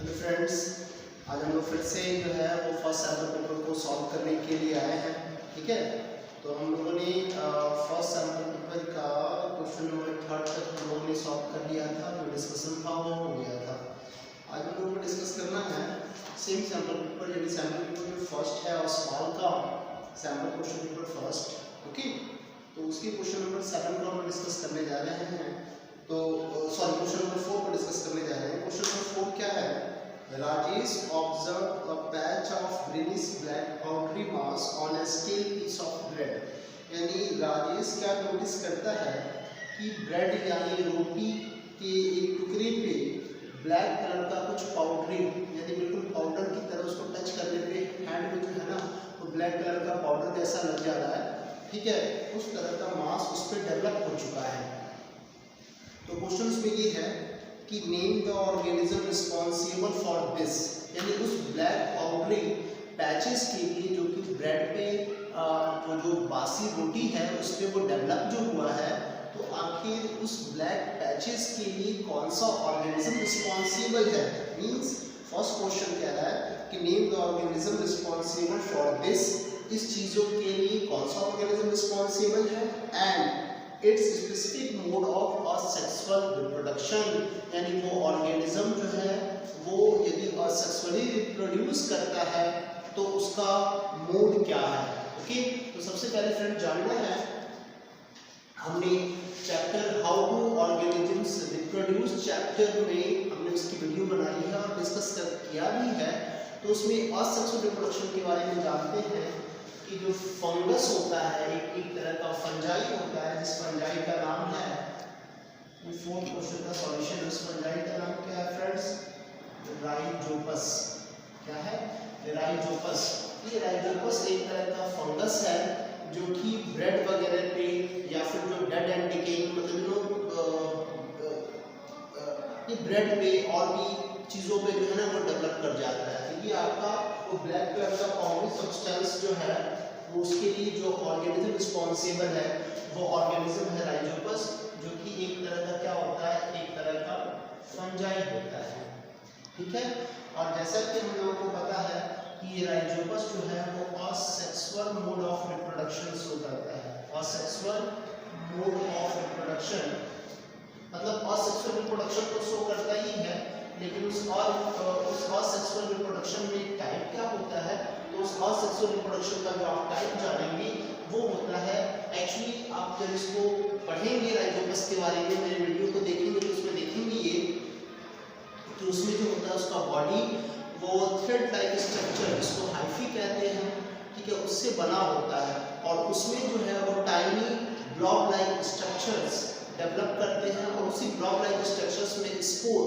Friends, आज हम लोग फिर से जो है वो फर्स्ट सैम्पल पेपर को सॉल्व करने के लिए आए हैं। ठीक है, तो हम लोगों ने फर्स्ट सैम्पल पेपर का क्वेश्चन नंबर 3 तक हम लोगों ने सॉल्व कर लिया था। जो डिस्कशन था वो हो गया था। आज हम लोगों को डिस्कस करना है सेम सैम्पल पेपर, यानी सैम्पल पेपर जो फर्स्ट है और स्मॉल का sample question paper first. Okay, तो उसके क्वेश्चन नंबर 7 को हम डिस्कस करने जा रहे हैं। तो सॉरी, क्वेश्चन नंबर 4 को डिस्कस करने जा रहे हैं। क्वेश्चन नंबर 4 क्या है? Rajesh observe a patch of greenish black powdery mass on a stale piece of bread. यानी राजेश क्या नोटिस करता है कि ब्रेड यानी रोटी के एक टुकड़े पे ब्लैक कलर का कुछ पाउडरी, यानी बिल्कुल पाउडर की तरह उसको टच करने पे हैंड में जो है ना वो ब्लैक कलर का पाउडर जैसा लग जा रहा है। ठीक है, उस तरह का मास उस पर डेवलप हो चुका है। तो क्वेश्चन में ये है कि name the organism responsible for this, यानी उस ब्लैक पाउडरी पैचेस के लिए जो कि ब्रेड पे जो बासी रोटी है उस पर वो डेवलप जो हुआ है, तो आखिर उस ब्लैक पैचेस के लिए कौन सा ऑर्गेनिज्म रिस्पॉन्सिबल है। मीन्स फर्स्ट क्वेश्चन कह रहा है कि name the organism responsible for this, इस चीज़ों के लिए कौन सा ऑर्गेनिज्म रिस्पॉन्सिबल है, and it's specific mode of asexual reproduction, यानी वो ऑर्गेनिज्म जो है वो यदि असेक्सुअली रिप्रोड्यूस करता है तो उसका मोड क्या है। ओके, तो सबसे पहले फ्रेंड जानना है, हमने chapter how do organisms reproduce chapter में हमने उसकी वीडियो बनाई है और डिस्कस किया भी है। तो उसमें असेक्सुअल रिप्रोडक्शन के बारे में जानते हैं कि जो फंगस होता है, एक तरह का फंजाई होता है, जिस फंजाई का नाम है, फोर्थ क्वेश्चन का सॉल्यूशन, उस फंजाई का नाम क्या है फ्रेंड्स? राइजोपस। क्या है? राइजोपस। ये राइजोपस एक तरह का फंगस है जो कि ब्रेड वगैरह पे या फिर जो डेड एंड डिकेइंग मतलब ये ब्रेड पे और भी चीज़ों पे जो है ना वो डेवलप कर जाता है। तो ये आपका वो ब्लैक कलर का पाउडरी सब्सटेंस जो है वो उसके लिए जो ऑर्गेनिज्म रिस्पॉन्सिबल है वो ऑर्गेनिज्म है राइजोपस, जो कि एक तरह का क्या होता है, एक तरह का फंजाई होता है। ठीक है, और जैसा कि हम लोगों को पता है कि ये राइजोपस जो है वो asexual mode of reproduction show करता है। असेक्सुअल मोड ऑफ रिप्रोडक्शन मतलब असेक्सुअल रिप्रोडक्शन तो शो करता ही है, लेकिन उस असेक्सुअल रिप्रोडक्शन में टाइप क्या होता है, तो उस असेक्सुअल रिप्रोडक्शन का जो आप टाइप जानेंगे वो होता है, एक्चुअली आप जब इसको पढ़ेंगे राइजोपस के बारे में, मेरे वीडियो को देखेंगे तो उसमें देखेंगे ये कि उसमें जो होता है उसका बॉडी वो थ्रेड लाइक स्ट्रक्चर, जिसको हाइफी कहते हैं, ठीक है, उससे बना होता है, और उसमें जो है वो tiny block like structures develop करते हैं, और उसी ब्लॉक लाइक स्ट्रक्चर्स में स्पोर,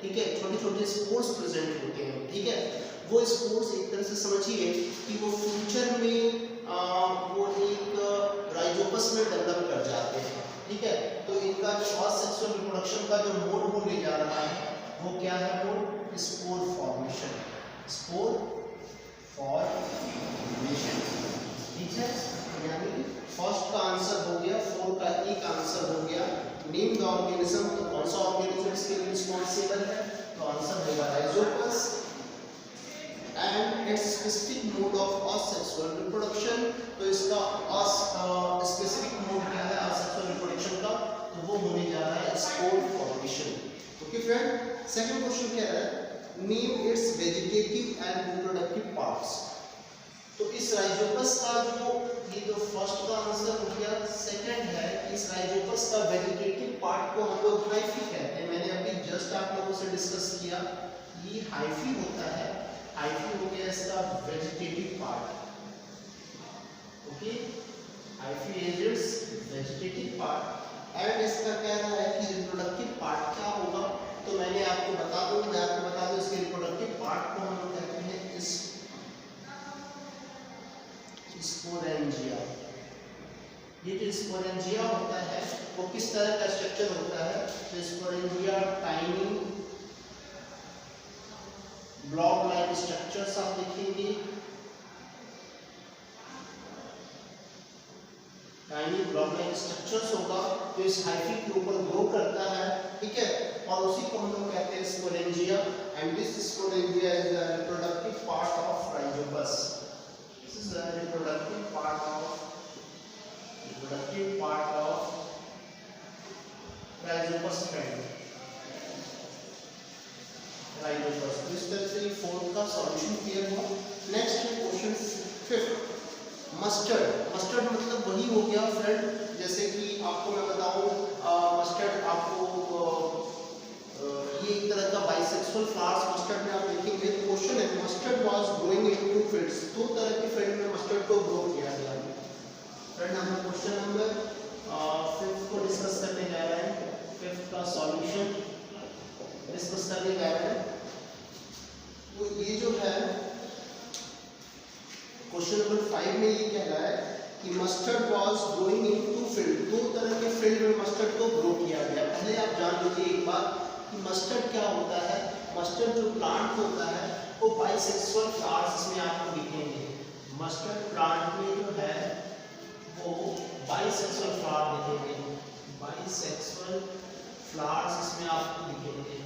ठीक है, छोटे छोटे स्पोर्स प्रेजेंट होते हैं। ठीक है, वो स्पोर्स एक तरह से समझिए कि वो फ्यूचर में वो एक राइजोपस में डेवलप कर जाते हैं। ठीक है, तो इनका जो असेक्सुअल रिप्रोडक्शन का जो मोड होने जा रहा है वो क्या है? Mode spore formation. Spore formation. ठीक है, यानी फर्स्ट का आंसर हो गया, 4 का एक आंसर हो गया। नेम द ऑर्गेनिज्म, तो कौन सा ऑर्गेनिज्म इसके लिए रिस्पॉन्सिबल है? तो आंसर होगा Rhizopus. And it's specific mode of asexual reproduction, तो इसका स्पेसिफिक मोड क्या है असेक्सुअल रिप्रोडक्शन का? तो वो होने जा रहा है spore formation. Okay friend, second question क्या है? Name it's vegetative and reproductive parts. तो इस राइजोपस का जो ये तो फर्स्ट का आंसर हो गया, सेकंड है इस राइजोपस का वेजिटेटिव पार्ट को हम लोग हाइफी कहते हैं। मैंने अभी जस्ट आप लोगों से डिस्कस किया, ये हाइफी होता है, हाइफी हो गया इसका vegetative part. Okay, hyphae is it's vegetative part, and इसका कह रहा है कि रिप्रोडक्टिव पार्ट क्या होगा, तो मैंने आपको बता दूं, मैं आपको बता दूं इसके रिप्रोडक्टिव पार्ट को हम लोग कहते हैं स्पोरेंजिया। ये जो स्पोरेंजिया होता है वो किस तरह का स्ट्रक्चर होता है? तो sporangia tiny block like structures आप देखेंगे, टाइनी ब्लॉक लाइक स्ट्रक्चर्स होगा जो इस हाइफी के ऊपर ग्रो करता है। ठीक है, और उसी को हम लोग कहते हैं sporangia, and this Friday first. तो इस तरह से ये फोर्थ का सॉल्यूशन क्लियर हुआ। नेक्स्ट है क्वेश्चन फिफ्थ, मस्टर्ड। मस्टर्ड मतलब वही हो गया फ्रेंड, जैसे कि आपको मैं बताऊं, मस्टर्ड आपको ये एक तरह का बाइसेक्सुअल फ्लावर्स मस्टर्ड में आप देखेंगे। क्वेश्चन है mustard was growing in two fields, दो तरह के फील्ड में मस्टर्ड को ग्रो किया गया। फ्रेंड हम क्वेश्चन नंबर 5 को डिस्कस करने जा रहे हैं। 5 का सॉल्यूशन डिस्कस करने जा रहे हैं। तो ये जो है क्वेश्चन नंबर 5 में ये कह रहा है कि mustard was growing in two field, दो तरह के फील्ड में मस्टर्ड को ग्रो किया गया। पहले आप जान लीजिए एक बात कि मस्टर्ड क्या होता है। मस्टर्ड जो प्लांट होता है वो बाइसेक्सुअल फ्लावर्स इसमें आपको दिखेंगे। मस्टर्ड प्लांट में जो है वो बाइसेक्सुअल फ्लावर दिखेंगे, बाइसेक्सुअल फ्लावर्स इसमें आपको दिखेंगे,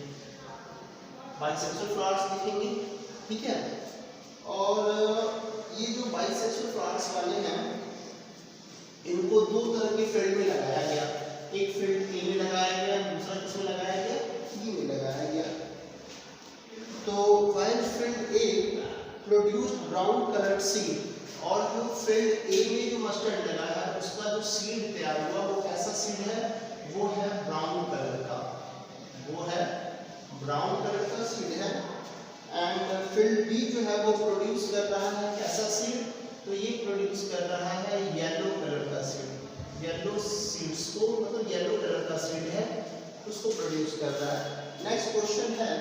बाइसेक्सुअल फ्लावर्स दिखेंगे, ठीक है। और ये जो बाइसेक्सुअल फ्लावर्स वाले हैं इनको दो तरह के फील्ड में लगाया गया। एक फील्ड ए में लगाया गया, दूसरा किसमें लगाया गया, बी में लगाया गया। तो व्हाइल फील्ड ए प्रोड्यूस्ड ब्राउन कलर्ड सीड, और जो फील्ड ए में जो मस्टर्ड लगा है उसका जो सीड तैयार हुआ वो कैसा सीड है, वो है ब्राउन कलर का, वो है ब्राउन कलर का सीड है। एंड फील्ड बी जो है वो प्रोड्यूस कर रहा है कैसा सीड, तो ये प्रोड्यूस कर रहा है येलो कलर का सीड। येलो सीड्स को मतलब येलो कलर का सीड है उसको प्रोड्यूस कर रहा है। नेक्स्ट क्वेश्चन है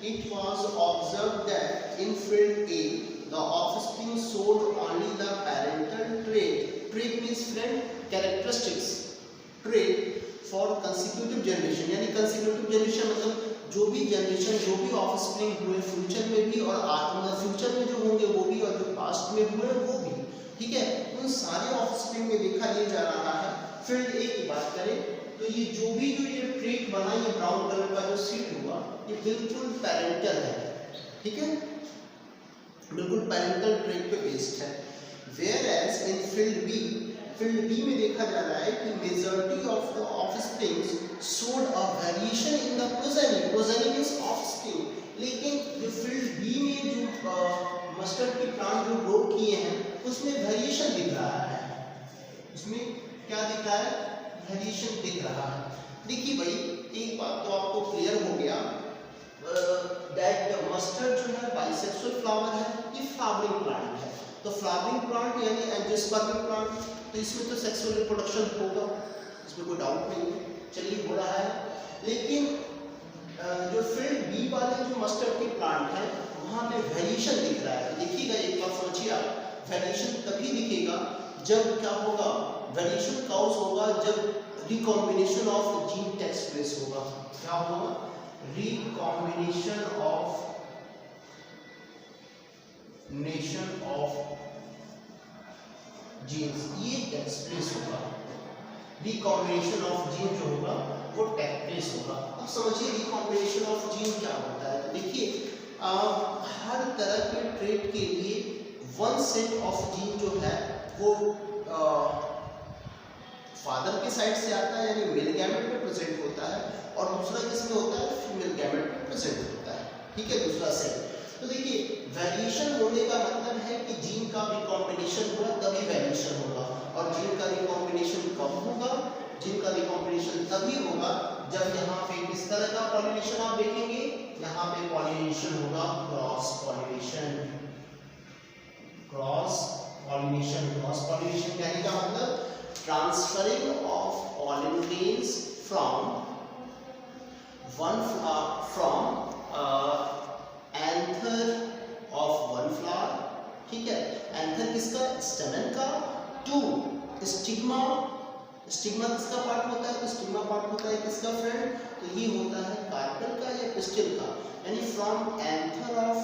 it was observed that in field A the offspring showed only the parental trait. Trait means friend characteristics. Trait for consecutive generation, यानी consecutive generation मतलब जो भी जनरेशन, जो भी ऑफस्प्रिंग हुए फ्यूचर में भी और फ्यूचर में जो होंगे वो भी, और जो पास्ट में हुए वो भी, ठीक है। उन सारे ऑफस्प्रिंग में देखा ये जा रहा है। फील्ड ए की बात करें तो ये जो ये ट्रेट बना, ये ब्राउन कलर का जो सीड हुआ ये बिल्कुल पैरेंटल है, ठीक है, बिल्कुल पैरेंटल ट्रेट पे बेस्ड है। Whereas in field B में देखा जा रहा है कि majority of the offsprings showed a variation in the progeny means offspring, लेकिन जो फील्ड बी में जो मस्टर्ड के प्लांट जो ग्रो किए हैं उसमें वेरिएशन दिख रहा है। उसमें क्या दिख रहा है, वेरिएशन दिख रहा है। देखिए भाई एक बात तो आपको क्लियर हो गया दैट मस्टर्ड जो है बाइसेक्सुअल फ्लावर है, ये फ्लावरिंग प्लांट है। तो फ्लावरिंग प्लांट यानी एंजियोस्पर्मिक प्लांट, तो इसमें तो सेक्सुअल रिप्रोडक्शन होगा, इसमें कोई डाउट नहीं है, चलिए हो रहा है। लेकिन जो फील्ड बी वाले जो मस्टर्ड के प्लांट हैं वहाँ पे वेरिएशन दिख रहा है। देखिएगा एक बार समझिए आप, वेरिएशन तभी दिखेगा जब क्या होगा, वेरिएशन काउज होगा जब recombination of gene takes place होगा। क्या होगा, रिकॉम्बिनेशन ऑफ जीन्स, ये टेक्स प्लेस होगा। रिकॉम्बिनेशन ऑफ जीन जो होगा वो टेक प्लेस होगा। अब समझिए रिकॉम्बिनेशन ऑफ जीन क्या होता है। तो देखिए हर तरह के ट्रेट के लिए वन सेट ऑफ जीन जो है वो फादर के साइड से आता है यानी मेल गैमेट में प्रेजेंट होता है, और दूसरा किसमें होता है, फीमेल गैमेट में प्रेजेंट होता है, ठीक है, दूसरा सेट। तो देखिए वेरिएशन होने का मतलब है कि जीन का रिकॉम्बिनेशन हुआ तभी वेरिएशन होगा, और जीन का रिकॉम्बिनेशन कब होगा, जीन का रिकॉम्बिनेशन तभी होगा जब यहाँ पे किस तरह का पॉलिनेशन आप देखेंगे, यहाँ पे पॉलिनेशन होगा cross pollination. Cross pollination, cross pollination कहने का मतलब transferring of pollen grains from anther of one flower, ठीक है, एंथर किसका, स्टेमन का, टू स्टिग्मा, स्टिग्मा किसका पार्ट होता है, तो स्टिग्मा पार्ट होता है किसका फ्रेंड, तो ये होता है कार्पेल का या पिस्टिल का, यानी from anther of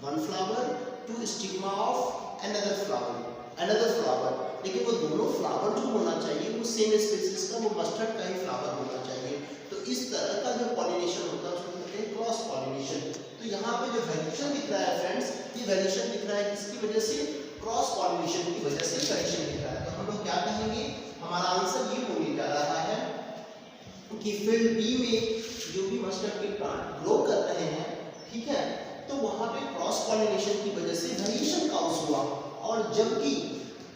one flower to stigma of another flower, लेकिन वो दोनों फ्लावर जो होना चाहिए वो सेम स्पीशीज का, वो मस्टर्ड का ही फ्लावर होना चाहिए। तो इस तरह का जो पॉलिनेशन होता है उसको कहते हैं क्रॉस पॉलिनेशन। तो यहाँ पे जो वेरिएशन दिख रहा है फ्रेंड्स, ये वेरिएशन दिख रहा है किसकी वजह से, क्रॉस पॉलिनेशन की वजह से वेरिएशन दिख रहा है। तो हम लोग क्या कहेंगे, हमारा आंसर ये होने जा रहा है कि फील्ड बी में जो भी मस्टर्ड के प्लांट ग्रो कर रहे हैं, ठीक है, तो वहां पे क्रॉस पॉलिनेशन की वजह से वेरिएशन काउज हुआ। और जबकि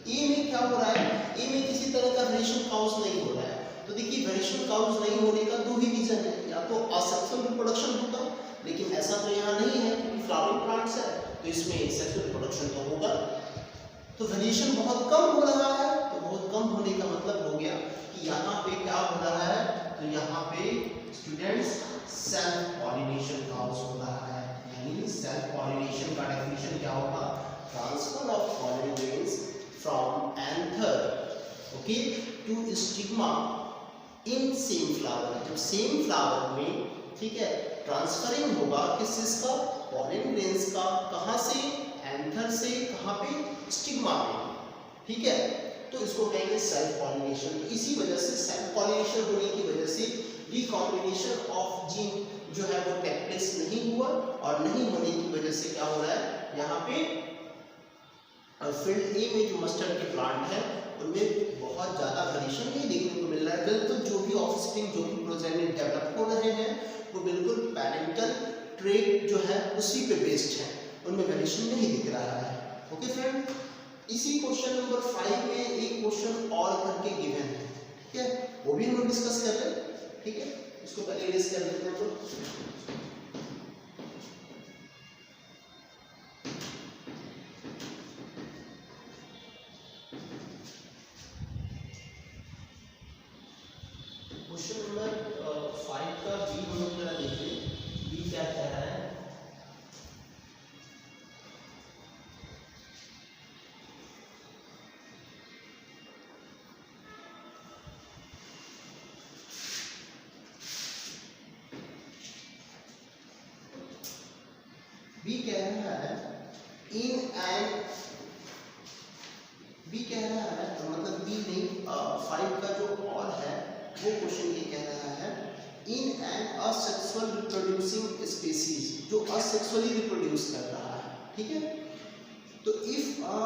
ए में क्या हो रहा है, ए में किसी तरह का वेरिएशन काउज नहीं हो रहा है। तो देखिए वेरिएशन काउज नहीं होने का दो ही रीजन है, या तो असेक्सुअल रिप्रोडक्शन होगा, लेकिन ऐसा तो यहाँ नहीं है क्योंकि फ्लावरिंग प्लांट्स है, तो इसमें सेक्सुअल रिप्रोडक्शन तो होगा। तो वेरिएशन बहुत कम हो रहा है, तो बहुत कम होने का मतलब हो गया कि यहाँ पे क्या हो रहा है, तो यहाँ पे स्टूडेंट्स सेल्फ पॉलिनेशन काउज हो रहा है। यानी सेल्फ पॉलिनेशन का डेफिनेशन क्या होगा, transfer of pollen grains from anther okay to stigma in same flower. जब सेम फ्लावर में, ठीक है, ट्रांसफरिंग होगा किस चीज का, पॉलन ग्रेन्स का, कहाँ से, एंथर से, कहाँ पे, स्टिग्मा में, ठीक है, तो इसको कहेंगे सेल्फ पॉलिनेशन। तो इसी वजह से सेल्फ पॉलिनेशन होने की वजह से रिकॉम्बिनेशन ऑफ जीन जो है वो टेक प्लेस नहीं हुआ, और नहीं होने की वजह से क्या हो रहा है, यहाँ पे फील्ड ए में जो मस्टर्ड के प्लांट है उनमें बहुत ज़्यादा वेरिएशन नहीं देखने को मिल रहा है। बिल्कुल जो भी ऑफस्प्रिंग, जो भी प्रोजेनी डेवलप हो रहे हैं वो बिल्कुल पैरेंटल ट्रेट जो है उसी पे बेस्ड है, उनमें वेरिएशन नहीं दिख रहा है। ओके फ्रेंड, इसी क्वेश्चन नंबर 5 में एक क्वेश्चन और करके गिवन है, ठीक है, वो भी हम लोग डिस्कस कर रहे हैं, ठीक है, इसको पहले डिस्कस कर लेते हैं। क्वेश्चन नंबर 5 का बी हम लोग जरा देखिए, बी क्या कह रहा है। बी कह रहा है इन एंड, बी कह रहा है, तो मतलब बी नहीं, 5 का जो और है वो क्वेश्चन ये कह रहा है, in an asexual reproducing species, जो असेक्सुअली रिप्रोड्यूस कर रहा है, ठीक है, तो if a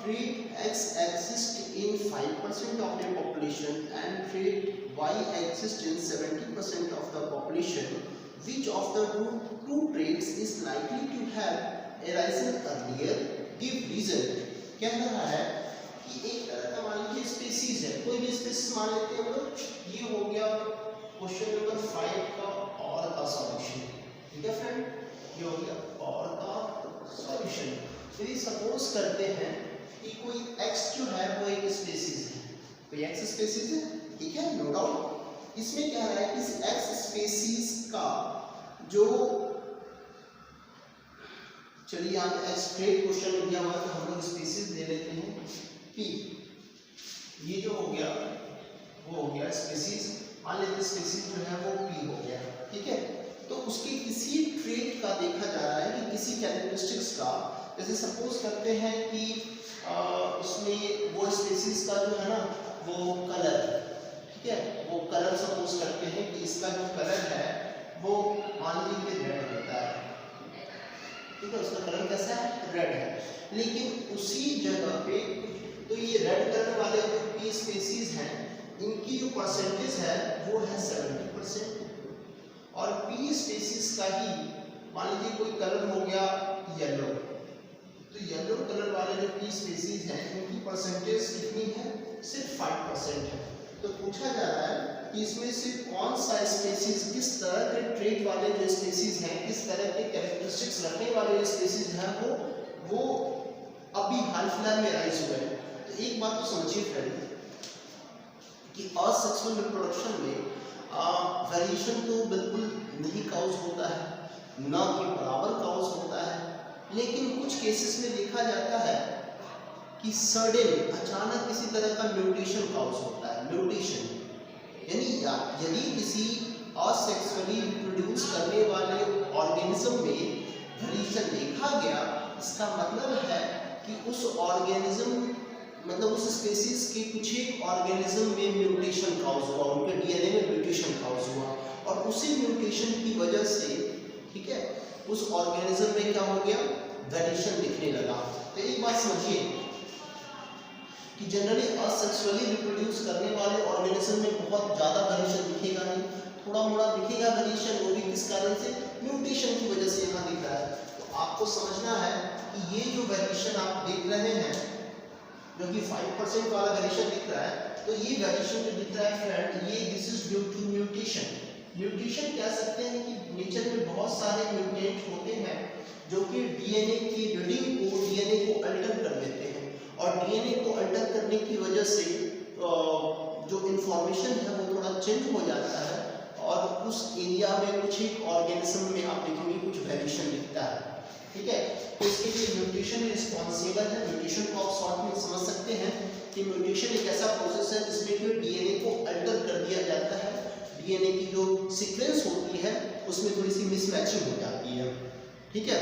trait X exist in 5% of the population and trait Y exist in 70% of the population, which of the two traits is likely to have arisen earlier, give reason। कह रहा है कि एक तरह का मान लीजिए स्पीसीज है, कोई भी स्पीसीज मान लेते हैं हम लोग, ये हो गया क्वेश्चन नंबर 5 का और का सॉल्यूशन, ठीक है फ्रेंड, ये हो गया और का सॉल्यूशन। यदि सपोज करते हैं कि कोई x जो है वो एक स्पीसीज है, कोई x स्पीसीज है, ठीक है, नो डाउट। इसमें कह रहा है कि इस x स्पीसीज का जो, चलिए यहाँ पे स्ट्रेट क्वेश्चन दिया हुआ है तो हम लोग स्पीसीज ले लेते हैं पी, ये जो हो गया वो हो गया स्पीसीज, मान लेते हैं स्पीसीज जो है वो पी हो गया, ठीक है, तो उसके किसी ट्रेट का देखा जा रहा है कि किसी कैरेक्टरिस्टिक्स का, जैसे सपोज करते हैं कि उसमें वो स्पीसीज का जो है ना वो कलर, ठीक है, वो कलर सपोज करते हैं कि इसका जो कलर है वो मान लीजिए रेड होता है, ठीक है, उसका कलर कैसा है, रेड है, लेकिन उसी जगह पे तो ये रेड कलर वाले जो पी स्पीसीज हैं इनकी जो परसेंटेज है वो है 70%, और पी स्पीसीज का ही मान लीजिए कोई कलर हो गया येलो, तो येलो कलर वाले जो पी स्पीसीज हैं इनकी परसेंटेज कितनी है, सिर्फ 5% है। तो पूछा जा रहा है कि इसमें से कौन सा स्पीसीज, किस तरह के ट्रेट वाले जो स्पीसीज हैं, किस तरह के कैरेक्टरिस्टिक्स रखने वाले जो स्पीसीज हैं वो अभी हाल फिलहाल में राइज हुए हैं। तो एक बात तो समझिए फ्रेंड कि असेक्सुअल रिप्रोडक्शन में वेरिएशन तो बिल्कुल नहीं काउज होता है, ना कि बराबर काउज होता है, लेकिन कुछ केसेस में देखा जाता है कि सडन अचानक किसी तरह का म्यूटेशन काउज होता है, म्यूटेशन, यानी यदि किसी असेक्सुअली रिप्रोड्यूस करने वाले ऑर्गेनिज्म में वेरिएशन देखा गया, इसका मतलब है कि उस ऑर्गेनिज्म, मतलब उस स्पीसीज के कुछ एक ऑर्गेनिज्म में म्यूटेशन काउज हुआ, उनके डीएनए में म्यूटेशन काउज हुआ, और उसी म्यूटेशन की वजह से, ठीक है, उस ऑर्गेनिज्म में क्या हो गया, वेरिएशन दिखने लगा। तो एक बात समझिए कि जनरली असेक्सुअली रिप्रोड्यूस करने वाले ऑर्गेनिज्म में बहुत ज़्यादा वेरिएशन दिखेगा नहीं, थोड़ा मोड़ा दिखेगा वेरिएशन, वो भी किस कारण से, म्यूटेशन की वजह से यहाँ दिख रहा है, तो आपको समझना है कि ये जो वेरिएशन आप देख रहे हैं, जो कि 5% वाला वेरिएशन दिख रहा है, तो ये वेरिएशन जो दिख रहा है फ्रेंड, ये this is due to mutation. Mutation कह सकते हैं कि नेचर में बहुत सारे म्यूटेंट होते हैं जो कि डीएनए की रीडिंग को, डीएनए को अल्टर कर देते हैं, और डीएनए को अल्टर करने की वजह से जो इंफॉर्मेशन है वो थोड़ा चेंज हो जाता है, और उस एरिया में कुछ एक ऑर्गेनिज्म में आप देखेंगे कुछ वेरिएशन दिखता है, ठीक है। तो इसके लिए म्यूटेशन रिस्पॉन्सिबल है। म्यूटेशन को आप शॉर्ट में समझ सकते हैं कि म्यूटेशन एक ऐसा प्रोसेस है जिसमें कि डीएनए को अल्टर कर दिया जाता है, डीएनए की जो सीक्वेंस होती है उसमें थोड़ी सी मिसमैचिंग हो जाती है, ठीक है।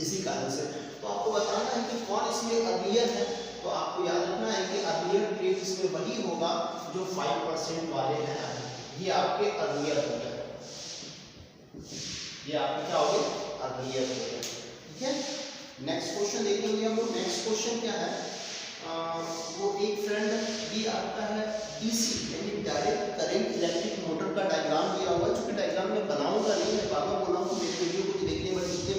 इसी कारण से तो आपको बताना है कि कौन इसमें अर्लियर है, तो आपको याद रखना है कि अर्लियर ट्रेट इसमें वही होगा जो 5% वाले हैं, ये आपके अर्लियर हो गए, ये आपके क्या हो गए, अर्लियर हो गए, ठीक है। नेक्स्ट क्वेश्चन देखेंगे हम लोग। नेक्स्ट क्वेश्चन क्या है, वो एक फ्रेंड भी आपका है डीसी यानी डायरेक्ट करंट इलेक्ट्रिक मोटर का डायग्राम दिया हुआ है, जो कि डायग्राम में बनाऊंगा नहीं, मैं बार बार बोला हूँ मेरे वीडियो को देखने में जितने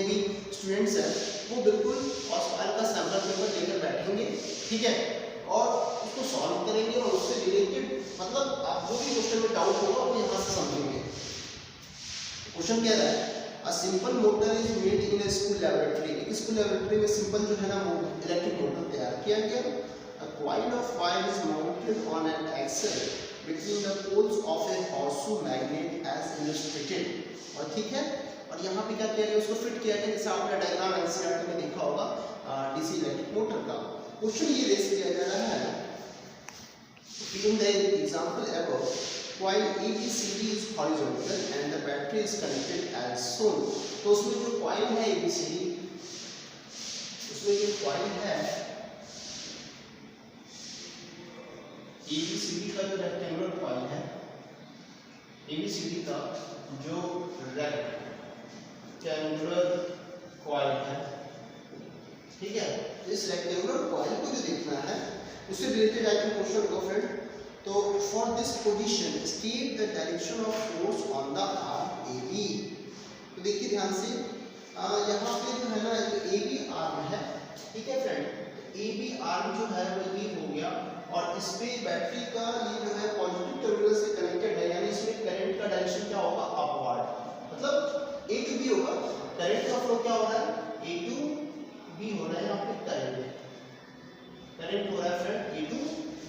भी स्टूडेंट्स हैं वो बिल्कुल ऑस्पायर का सैंपल पेपर लेकर बैठेंगे, ठीक है, और उसको सॉल्व करेंगे, और उससे रिलेटेड मतलब आप जो भी क्वेश्चन में डाउट होगा वो यहाँ से समझेंगे। क्वेश्चन क्या है, A simple motor is made in a school laboratory. एक स्कूल लैबोरेटरी में सिंपल जो है ना वो इलेक्ट्रिक मोटर तैयार किया गया। A coil of wire is mounted on an axle between the poles of a horseshoe magnet as illustrated. और ठीक है, और यहाँ पे क्या किया गया, उसको फिट किया गया जैसे आपने डायग्राम एनसीईआरटी में देखा होगा डीसी इलेक्ट्रिक मोटर का। क्वेश्चन ये रेस किया जा रहा है, in the example above, coil ABCD is horizontal and the battery is connected as shown. तो उसमें जो coil है ABCD, उसमें जो coil है ABCD का जो रेक्टेंगुलर coil है, ABCD का जो रेक्टेंगुलर coil है, ठीक है, इस रेक्टेंगुलर coil को जो देखना है उससे रिलेटेड आई थिंक क्वेश्चन होगा फ्रेंड। तो for this position state the direction of force on the arm AB। तो देखिए ध्यान से, यहाँ पे जो है ना AB आर्म है, ठीक है फ्रेंड, AB आर्म जो है वो ये हो गया, और इस पे बैटरी का ये जो है पॉजिटिव टर्मिनल से कनेक्टेड है, यानी इसमें करंट का डायरेक्शन क्या होगा, अपवर्ड, मतलब A to B होगा। करंट का फ्लो क्या हो रहा है, A to B हो रहा है, यहाँ पे करंट हो रहा है फ्रेंड, A to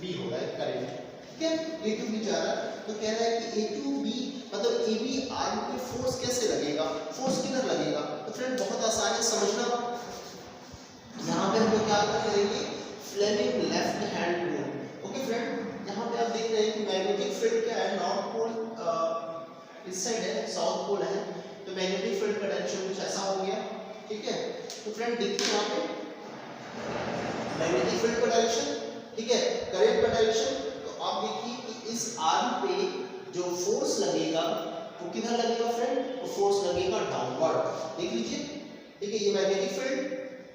B हो रहा है करंट, ठीक है, A to B जा रहा है। तो कह रहा है कि A to B मतलब AB आर्म पे फोर्स कैसे लगेगा, फोर्स किधर लगेगा, तो फ्रेंड बहुत आसान है समझना। यहाँ पे हम लोग क्या करेंगे, Fleming left hand rule, okay friend. यहाँ पे आप देख रहे हैं कि मैग्नेटिक फील्ड क्या है, नॉर्थ पोल इस साइड है, साउथ पोल है, तो मैग्नेटिक फील्ड का डायरेक्शन कुछ ऐसा हो गया, ठीक है। तो फ्रेंड देखिए यहाँ पे मैग्नेटिक फील्ड का डायरेक्शन, ठीक है, करंट का डायरेक्शन, तो आप देखिए कि इस आर्म पे जो फोर्स लगेगा वो किधर लगेगा फ्रेंड, वो फोर्स लगेगा डाउनवर्ड, देख लीजिए, ठीक है, ये magnetic field,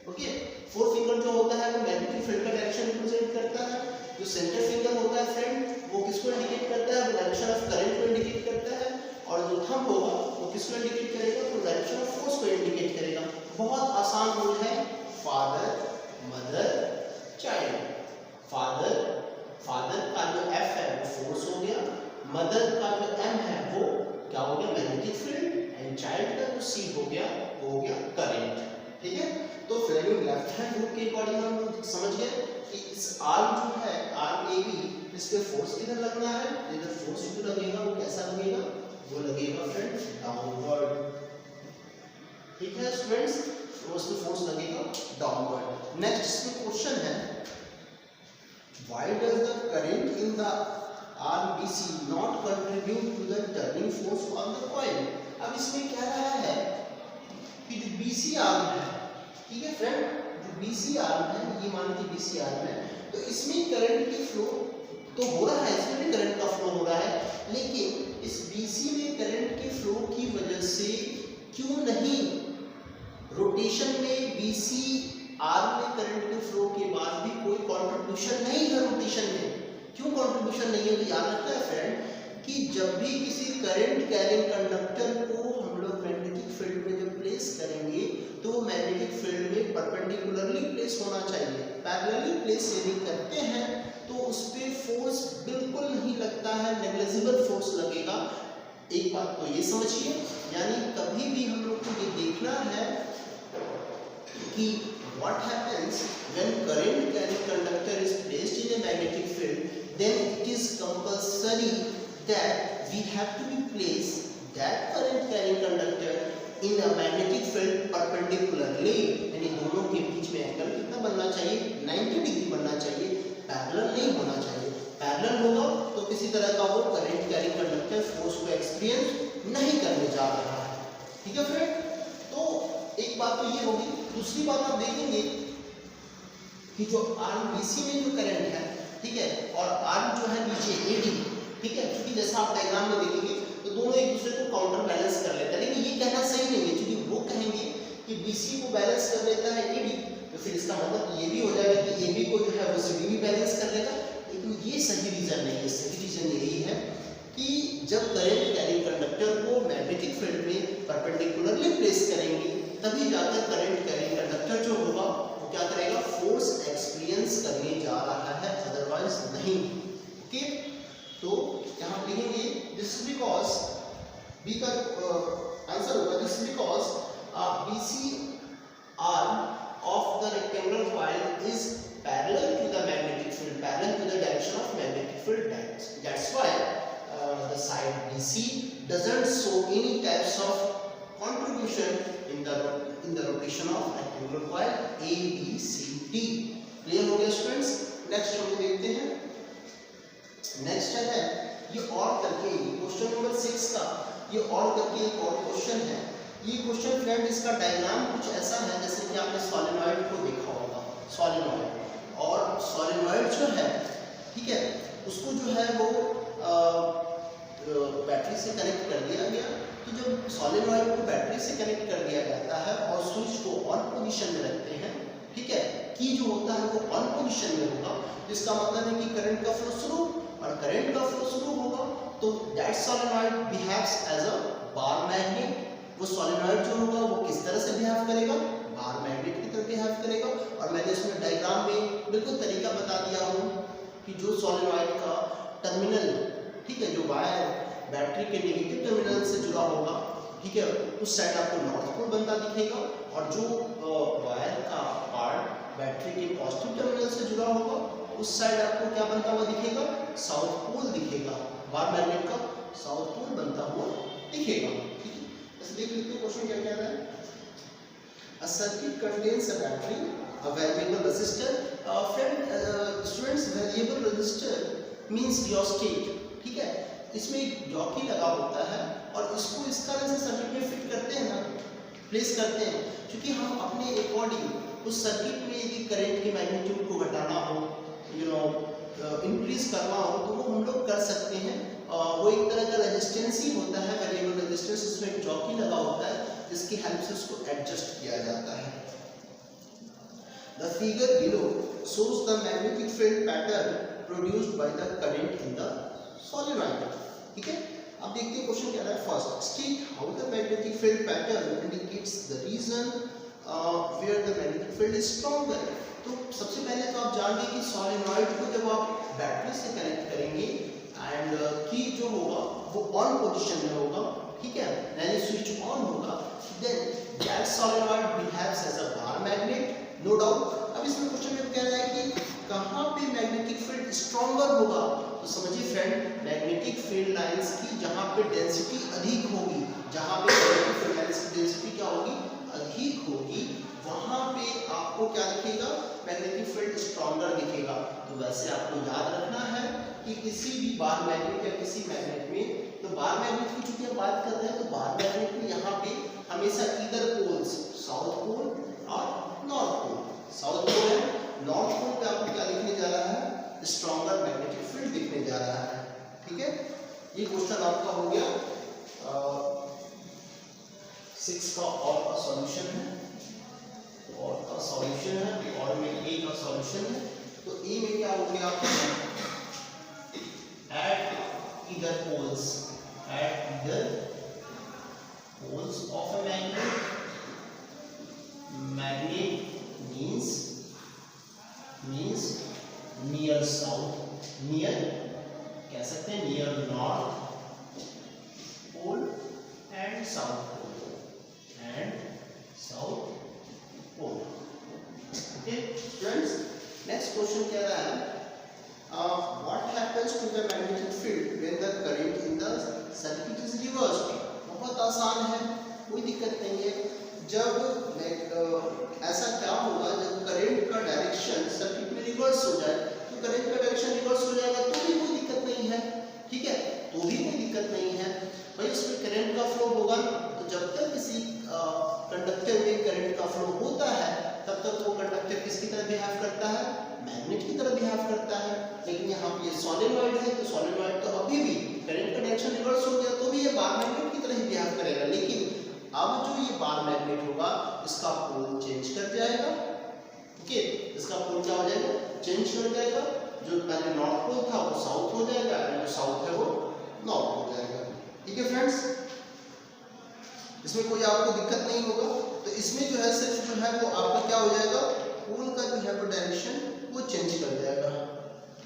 okay. Four finger जो होता है वो मैग्नेटिक फील्ड का डायरेक्शन रिप्रेजेंट करता है, जो सेंटर फिंगर होता है फ्रेंड वो किसको इंडिकेट करता है, वो डायरेक्शन ऑफ करंट को इंडिकेट करता है, और जो थंब होगा वो किसको इंडिकेट करेगा, तो डायरेक्शन ऑफ फोर्स को इंडिकेट करेगा। बहुत आसान रूल है, फादर मदर चाइल्ड। फादर का जो F है वो फोर्स हो गया, मदर का जो M है वो क्या हो गया, मैग्नेटिक फील्ड, एंड चाइल्ड का जो C हो गया वो हो गया करंट, ठीक है। तो फ्लेमिंग लेफ्ट हैंड रूल के अकॉर्डिंग हम समझ गए कि इस आर्म जो है आर्म AB, इस पे फोर्स किधर लगना है, इधर फोर्स जो लगेगा वो कैसा लगेगा, वो लगेगा फ्रेंड डाउनवर्ड, ठीक है स्टूडेंट्स, उसमें फोर्स लगेगा डाउनवर्ड। नेक्स्ट इसमें क्वेश्चन है, why does the current in the arm BC not contribute to the turning force on the coil। अब इसमें क्या रहा है कि जो BC आर्म है, ठीक है फ्रेंड, जो BC आर्म है, ये मान लीजिए BC आर्म है, तो इसमें करंट की फ्लो तो हो रहा है, इसमें भी करंट का फ्लो हो रहा है, लेकिन इस BC में करंट के फ्लो की वजह से क्यों नहीं रोटेशन में BC आर्म में करंट के फ्लो के बाद भी कोई कंट्रीब्यूशन नहीं है रोटेशन में। क्यों कंट्रीब्यूशन नहीं है, तो याद रखना है फ्रेंड कि जब भी किसी करंट कैरिंग कंडक्टर को हम लोग मैग्नेटिक फील्ड में परपेंडिकुलरली प्लेस होना चाहिए। पैरेलली प्लेस यदि करते हैं तो उस पर फोर्स बिल्कुल नहीं लगता है, नेग्लिजिबल फोर्स लगेगा। एक बात तो ये समझिए, यानी कभी भी हम लोग को ये देखना है कि what happens when current carrying conductor is placed in a magnetic field, then it is compulsory that we have to be placed that current carrying conductor in a magnetic field perpendicularly, यानी दोनों के बीच में angle कितना बनना चाहिए, 90 degree बनना चाहिए, parallel नहीं होना चाहिए। पैरेलल होगा तो किसी तरह का वो करंट कैरिंग कंडक्टर फोर्स को एक्सपीरियंस नहीं करने जा रहा है। ठीक है फ्रेंड, तो एक बात तो ये होगी। दूसरी बात आप देखेंगे कि जो आर्म बीसी में जो करंट है, ठीक है, और आर्म जो है नीचे एडी, ठीक है, क्योंकि जैसा आप डायग्राम में देखेंगे तो दोनों एक दूसरे को काउंटर बैलेंस कर लेते हैं, लेकिन ये कहना सही नहीं है, क्योंकि वो कहेंगे कि बीसी को बैलेंस कर लेता है एडी, तो फिर इसका मतलब ये भी हो जाएगा कि एबी को जो है वो सीडी भी बैलेंस कर लेगा। लेकिन ये सही रीजन नहीं है। सही रीजन यही है कि जब करंट कैरिंग कंडक्टर को मैग्नेटिक फील्ड में परपेंडिकुलरली प्लेस करेंगे तभी जाकर करंट कैरिंग कंडक्टर जो होगा वो क्या करेगा, फोर्स एक्सपीरियंस करने जा रहा है, अदरवाइज नहीं। ओके, तो यहाँ लिखेंगे दिस बिकॉज बी का आंसर होगा this because BC arm of the rectangular coil is parallel to the magnetic field, parallel to the direction of magnetic field. That's why the side BC doesn't show any types of contribution in the rotation of rectangular coil A, B, C, D. Clear हो गया students? Next हम देखते हैं। Next है ये और करके question number 6 का ये और करके एक और क्वेश्चन है। ये क्वेश्चन फ्रेंड इसका डायग्राम कुछ ऐसा है जैसे कि आपने सॉलिनॉइड को देखा होगा, सॉलिनॉइड, और सॉलिनॉइड जो है, ठीक है, उसको जो है वो बैटरी से कनेक्ट कर दिया गया। तो जब सॉलिनॉइड को बैटरी से कनेक्ट कर दिया जाता है और स्विच को ऑन पोजीशन में रखते हैं, ठीक है, की जो होता है वो ऑन पोजीशन में होगा, इसका मतलब है कि करंट का फ्लो शुरू, और करंट का फ्लो शुरू होगा तो that solenoid behaves as a bar magnet. वो सॉलिनॉइड जो होगा वो किस तरह से बिहेव करेगा, बार मैग्नेट की तरह बिहेव करेगा। और मैंने इसमें डायग्राम में बिल्कुल तरीका बता दिया हूँ कि जो सॉलिनॉइड का टर्मिनल, ठीक है, जो वायर बैटरी के नेगेटिव टर्मिनल से जुड़ा होगा, ठीक है, उस साइड आपको नॉर्थ पोल बनता दिखेगा, और जो वायर का पार्ट बैटरी के पॉजिटिव टर्मिनल से जुड़ा होगा उस साइड आपको क्या बनता हुआ दिखेगा, साउथ पोल दिखेगा, बार मैग्नेट का साउथ पोल बनता हुआ दिखेगा। ठीक है, देख लेते हैं क्वेश्चन क्या कहता है। A circuit contains a battery, a variable resistor. Friend, students, variable resistor means rheostat, ठीक है, इसमें एक जॉकी लगा होता है और इसको इस तरह से सर्किट में फिट करते हैं ना, प्लेस करते हैं, क्योंकि हम अपने अकॉर्डिंग उस सर्किट में यदि करंट के मैग्नीट्यूड को घटाना हो, इंक्रीज करना हो तो वो हम लोग कर सकते हैं। वो एक तरह का रेजिस्टेंस ही होता है, वेरिएबल रेजिस्टेंस, उसमें एक जॉकी लगा होता है जिसकी हेल्प से उसको एडजस्ट किया जाता है। The figure below shows the magnetic field pattern produced by the current in the solenoid. ठीक है, अब देखते हैं क्वेश्चन क्या है। First, state how the magnetic field pattern indicates the region where the magnetic field is stronger. तो सबसे पहले तो आप जान लीजिए कि सॉलिनॉइड को जब आप बैटरी से कनेक्ट करेंगे एंड की जो होगा वो ऑन पोजीशन में होगा, ठीक है, यानी स्विच ऑन होगा, then that solenoid behaves as a bar magnet, no doubt. अब इसमें क्वेश्चन में कह रहा है कि कहाँ पे मैग्नेटिक फील्ड स्ट्रॉन्गर होगा, तो समझिए फ्रेंड, मैग्नेटिक फील्ड लाइंस की जहाँ पे डेंसिटी अधिक होगी, जहाँ पे मैग्नेटिक फील्ड लाइंस की डेंसिटी क्या होगी, अधिक होगी, वहाँ पे आपको क्या दिखेगा, मैग्नेटिक फील्ड स्ट्रॉन्गर दिखेगा। तो वैसे आपको याद रखना है कि किसी भी बार मैग्नेट या किसी मैग्नेट में, तो बार मैग्नेट की चूंकि हम बात कर रहे हैं तो बार मैग्नेट में यहाँ पे हमेशा इधर पोल्स, साउथ पोल और नॉर्थ पोल, साउथ पोल है, नॉर्थ पोल पे आपको क्या दिखने जा रहा है, स्ट्रॉन्गर मैग्नेटिक फील्ड दिखने जा रहा है। ठीक है, ये क्वेश्चन आपका हो गया 6 का और का सॉल्यूशन है, और का सॉल्यूशन है, और में ए का सॉल्यूशन है। तो ए में क्या हो गया, at either poles of a magnet near, कह सकते हैं near north pole and south pole okay friends. Next question कह रहा है what happens to the magnetic field when the current in the circuit is reversed. बहुत आसान है, कोई दिक्कत नहीं है। जब ऐसा क्या होगा, जब करंट का डायरेक्शन सर्किट में रिवर्स हो जाए, तो करंट का डायरेक्शन रिवर्स हो जाएगा तो भी कोई दिक्कत नहीं है, ठीक है, तो भी कोई दिक्कत नहीं है भाई, उसमें करंट का फ्लो होगा। तो जब तक किसी कंडक्टर में करंट का फ्लो होता है तब तक वो कंडक्टर किसकी तरह बिहेव करता है, मैग्नेट की तरह बिहेव करता है। लेकिन यहाँ पे ये सॉलिनॉइड है, तो सॉलिनॉइड तो अभी भी करंट का डायरेक्शन रिवर्स हो गया तो भी ये बार मैग्नेट की तरह ही बिहेव करेगा। लेकिन अब जो ये बार मैग्नेट होगा इसका पोल चेंज कर जाएगा, ओके, इसका पोल क्या हो जाएगा, चेंज हो जाएगा। जो पहले नॉर्थ पोल था वो साउथ हो जाएगा, और जो साउथ है वो नॉर्थ हो जाएगा। ठीक है फ्रेंड्स, इसमें कोई आपको दिक्कत नहीं होगा। तो इसमें जो है सिर्फ जो है वो आपका क्या हो जाएगा, पोल का जो है वो डायरेक्शन वो चेंज कर जाएगा,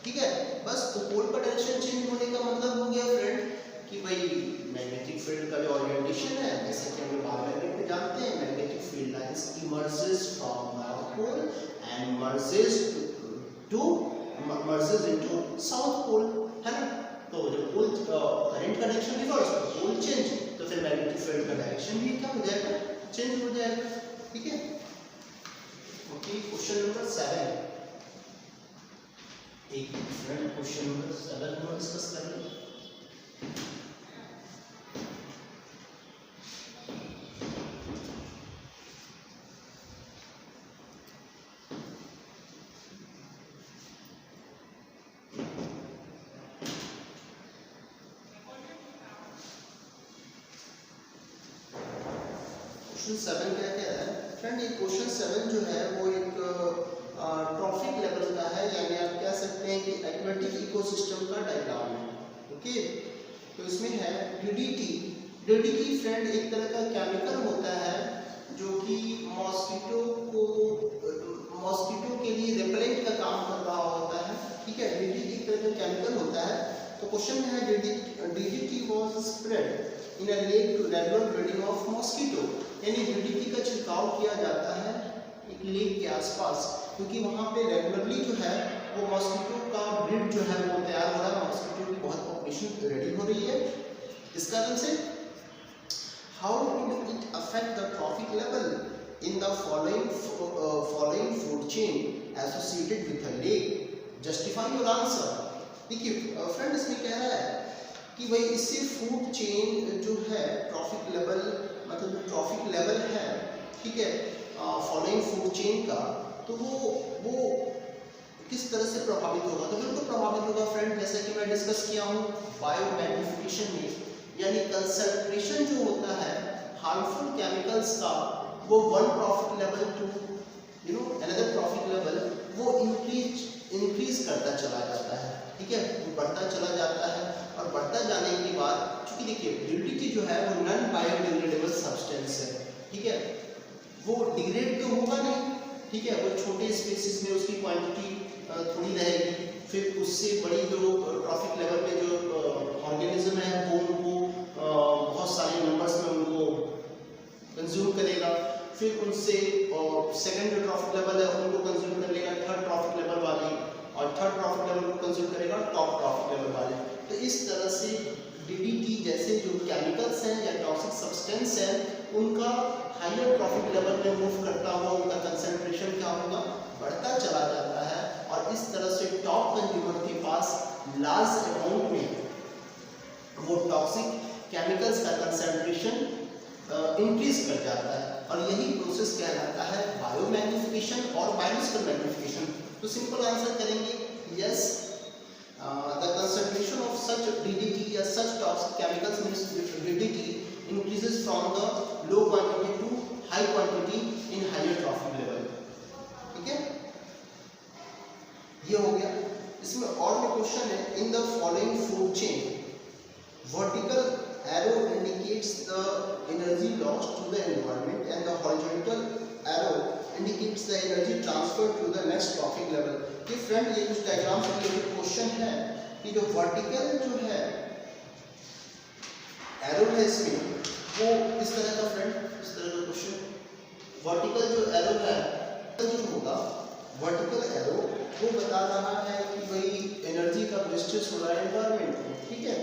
ठीक है, बस। तो पोल का डायरेक्शन चेंज होने का मतलब हो गया फ्रेंड कि भाई मैग्नेटिक फील्ड का जो ओरिएंटेशन है, जैसे कि हम लोग बार मैग्नेट में जानते हैं, magnetic field lines emerges from north pole and merges into south pole, है ना। तो जब पोल करंट का डायरेक्शन रिवर्स, पोल चेंज, तो फिर मैग्नेटिक फील्ड का डायरेक्शन भी क्या हो जाएगा, चेंज हो जाएगा, ठीक है। ओके, क्वेश्चन नंबर 7, एक फ्रेंड क्वेश्चन नंबर 7 को डिस्कस कर लें। क्वेश्चन 7 क्या कह रहा है फ्रेंड, ये क्वेश्चन 7 जो है वो एक ट्रॉफिक लेवल का है, यानी आप कह सकते हैं कि एक्वेटिक इकोसिस्टम का डायग्राम है, ओके। तो इसमें है डीडीटी। डीडीटी फ्रेंड एक तरह का केमिकल होता है जो कि मॉस्किटो के लिए रिपेलेंट का काम कर रहा होता है, ठीक है। डीडीटी एक तरह का केमिकल होता है। तो क्वेश्चन में है DDT was spread in a lake to regular breeding of mosquito, यानी डीडीटी का छिड़काव किया जाता है एक लेक के आसपास, क्योंकि वहाँ पे रेगुलरली जो है वो मॉस्किटो का ब्रीड जो है वो तैयार हो रहा है, मॉस्किटो की बहुत पॉपुलेशन रेडी हो रही है। इस कारण से how would it affect the trophic level in the following food chain associated with a lake, justify your answer. देखिए फ्रेंड, इसमें कह रहा है कि भाई इससे फूड चेन जो है ट्रॉफिक लेवल, मतलब जो ट्रॉफिक लेवल है, ठीक है, फॉलोइंग फूड चेन का, तो वो किस तरह से प्रभावित होगा। तो बिल्कुल प्रभावित होगा फ्रेंड, जैसे कि मैं डिस्कस किया हूँ बायोमैग्निफिकेशन में, यानी कंसंट्रेशन जो होता है हार्मफुल केमिकल्स का, वो one trophic level to another trophic level वो इंक्रीज करता चला जाता है, ठीक है, वो बढ़ता चला जाता है। और बढ़ता जाने के बाद, चूंकि देखिए डीडीटी जो है वो नॉन बायोडिग्रेडेबल सब्सटेंस है, ठीक है, वो डिग्रेड तो होगा नहीं, ठीक है, वो छोटे स्पेसिस में उसकी क्वांटिटी थोड़ी रहेगी, फिर उससे बड़ी जो ट्रॉफिक लेवल पे जो ऑर्गेनिज्म है वो उनको बहुत सारे नंबर्स में उनको कंज्यूम करेगा, फिर उनसे सेकंड जो ट्रॉफिक लेवल है उनको कंज्यूम कर लेगा थर्ड ट्रॉफिक लेवल वाले, और थर्ड ट्रॉफिक लेवल को कंज्यूम करेगा टॉप ट्रॉफिक लेवल वाले। तो इस तरह से डीडीटी जैसे जो केमिकल्स हैं या टॉक्सिक सब्सटेंस हैं, उनका हायर ट्रॉफिक लेवल में मूव करता हुआ उनका कंसंट्रेशन क्या होगा, बढ़ता चला जाता है, और इस तरह से टॉप कंज्यूमर के पास लार्ज अमाउंट में वो टॉक्सिक केमिकल्स का कंसंट्रेशन इंक्रीज कर जाता है, और यही प्रोसेस कहलाता है बायोमैग्निफिकेशन और बायोलॉजिकल मैग्निफिकेशन। तो सिंपल आंसर करेंगे yes, the concentration of such DDT या such toxic chemicals means DDT increases from the low quantity to high quantity in higher trophic level, ठीक है, ये हो गया। इसमें और भी क्वेश्चन है, in the following food chain vertical arrow indicates the energy lost to the environment and the horizontal arrow indicates the energy transferred to the next trophic level। कि फ्रेंड ये कुछ डायग्राम से रिलेटेड क्वेश्चन है कि जो vertical जो है arrow है इसमें वो इस तरह का फ्रेंड, इस तरह का क्वेश्चन, वर्टिकल जो एरो है तो जो होगा वर्टिकल एरो वो बता रहा है कि भाई एनर्जी का वेस्टेज हो रहा है एनवायरनमेंट को, ठीक है,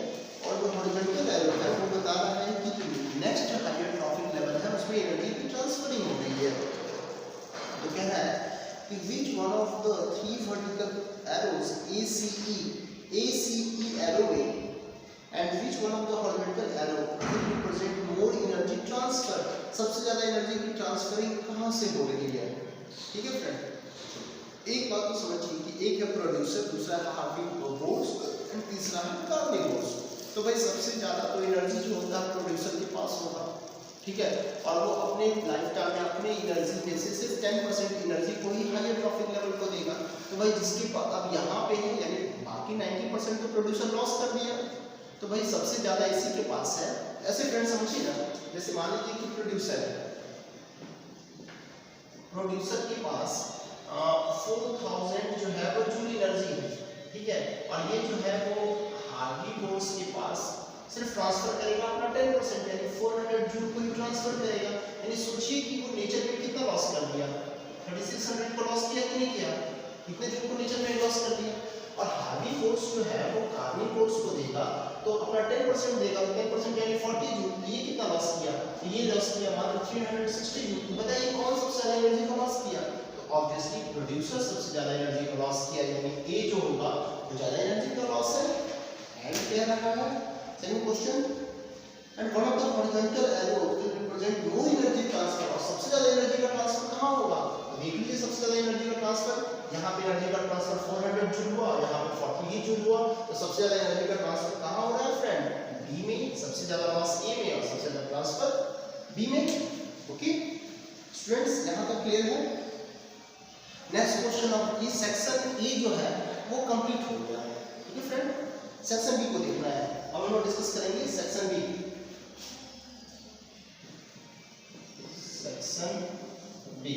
और जो हॉरिजॉन्टल एरो है वो बता रहा है कि जो नेक्स्ट हायर ट्रॉफिक लेवल है उसमें एनर्जी की ट्रांसफरिंग हो रही है। तो क्या है कि which one of the three vertical arrows ACE arrowway and which one of the horizontal arrow will represent more energy transfer, सबसे ज्यादा एनर्जी की ट्रांसफरिंग कहाँ से हो रही है, ठीक है फ्रेंड। एक बात तो समझिए कि एक है प्रोड्यूसर, दूसरा है हार्विंग बोर्ड्स एंड तीसरा है कार्विंग बोर्ड्स। तो भाई सबसे ज्यादा तो एनर्जी जो होता है प्रोड्यूसर के पास होगा, ठीक है, और वो अपने लाइफ टाइम में अपने एनर्जी में से सिर्फ 10% एनर्जी को ही हायर ट्रॉफिक लेवल को देगा। तो भाई जिसके पास अब यहाँ पे है यानी बाकी 90% तो प्रोड्यूसर लॉस कर दिया, तो भाई सबसे ज्यादा इसी के पास है। ऐसे फ्रेंड समझिए ना, जैसे मान लीजिए कि प्रोड्यूसर के पास 4000 जो है वो जूल एनर्जी है, ठीक है, और ये जो है वो हार्वी बोर्ड्स के पास सिर्फ ट्रांसफर करेगा अपना 10% यानी 400 जूल को ही ट्रांसफर करेगा। यानी सोचिए कि वो नेचर में कितना लॉस कर दिया, 3600 को लॉस किया कि नहीं किया, कितने जूल को नेचर में लॉस कर दिया। और हार्वी फोर्स जो है वो कार्बन फोर्स को देगा तो अपना 10% देगा, 10% यानी 40 जूल। ये कितना लॉस किया, ये लॉस किया मात्र 360 जूल। तो बताइए कौन सबसे ज्यादा एनर्जी का लॉस किया, तो ऑब्वियसली प्रोड्यूसर सबसे ज्यादा एनर्जी का लॉस किया, यानी ए जो होगा वो ज्यादा एनर्जी का लॉस है। एंड क्या रखा है second question, and one of the horizontal arrow will represent no energy transfer, और सबसे ज्यादा एनर्जी का ट्रांसफर कहां होगा, तो देख लीजिए सबसे ज्यादा एनर्जी का ट्रांसफर यहाँ पे एनर्जी का ट्रांसफर 400 जूल हुआ, यहाँ पे 40 जूल हुआ। तो सबसे ज्यादा एनर्जी का ट्रांसफर कहाँ हो रहा है फ्रेंड, बी में, सबसे ज्यादा लॉस ए में और सबसे ज्यादा ट्रांसफर बी में। ओके स्टूडेंट्स, यहाँ तक क्लियर है। नेक्स्ट क्वेश्चन ऑफ इस सेक्शन ए जो है वो कंप्लीट हो गया है, ठीक है फ्रेंड। सेक्शन बी को देखना है, अब हम लोग डिस्कस करेंगे सेक्शन बी। Section B